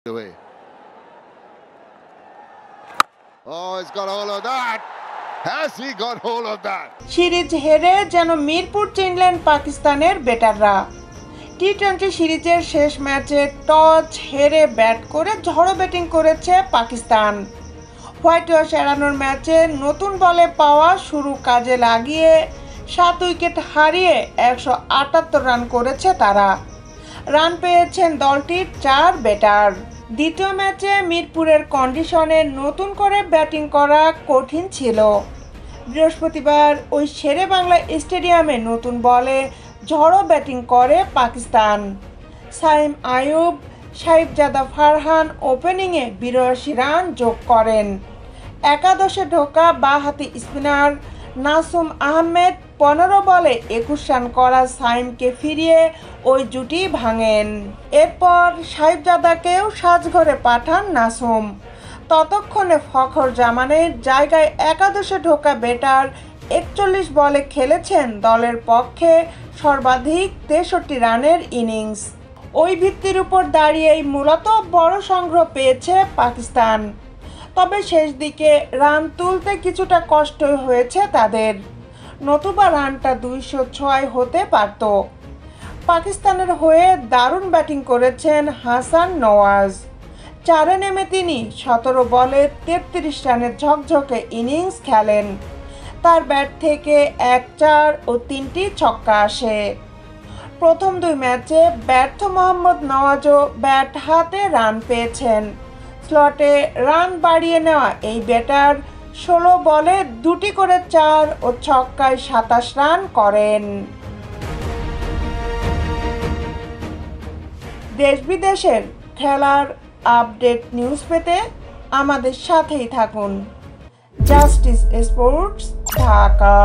away. Oh, he's got hold of that. Has he got hold of that? Series হেরে যেন মিরপুর চিনলেন পাকিস্তানের ব্যাটাররা। টি-20 সিরিজের শেষ ম্যাচে টস হেরে ব্যাট করে ঝড়ো ব্যাটিং করেছে পাকিস্তান। হোয়াইট ওয়াশ এড়ানোর ম্যাচে নতুন বলে পাওয়া শুরু কাজে লাগিয়ে 7 উইকেট হারিয়ে 178 রান করেছে তারা। রান পেয়েছেন দলটির 4 ব্যাটার। দ্বিতীয় ম্যাচে মিরপুরের কন্ডিশনে নতুন করে ব্যাটিং করা কঠিন ছিল। বৃহস্পতিবার ওই শেরে বাংলা স্টেডিয়ামে নতুন বলে ঝড়ো ব্যাটিং করে পাকিস্তান। সাইম আইয়ুব, সাহিবজাদা ফারহান ওপেনিংয়ে 82 রান যোগ করেন। একাদশে ঢোকা বাঁহাতি স্পিনার নাসুম আহমেদ 15 বলে 21 রান করা সাইমকে ফিরিয়ে ওই জুটি ভাঙেন। এরপর সাহিবজাদাকেও সাজঘরে পাঠান নাসুম। ততক্ষণে ফখর জামানের জায়গায় একাদশে ঢোকা ব্যাটার 41 বলে খেলেছেন দলের পক্ষে সর্বাধিক 63 রানের ইনিংস। ওই ভিত্তির উপর দাঁড়িয়েই মূলত বড় সংগ্রহ পেয়েছে পাকিস্তান। তবে শেষ দিকে রান তুলতে কিছুটা কষ্ট হয়েছে তাদের, নতুবা রানটা 206 হতে পারত। পাকিস্তানের হয়ে দারুণ ব্যাটিং করেছেন হাসান নওয়াজ। 4-এ নেমে তিনি 17 বলে 33 রানের ঝকঝকে ইনিংস খেলেন। তার ব্যাট থেকে 1-4 ও 3টি ছক্কা আসে। প্রথম 2 ম্যাচে ব্যর্থ মোহাম্মদ নওয়াজও ব্যাট হাতে রান পেয়েছেন। স্লটে রান বাড়িয়ে নেওয়া এই ব্যাটার 16 বলে 2টি করে 4 ও ছক্কায় 27 রান করেন। দেশ বিদেশের খেলার আপডেট নিউজ পেতে আমাদের সাথেই থাকুন। Justice sports, Dhaka.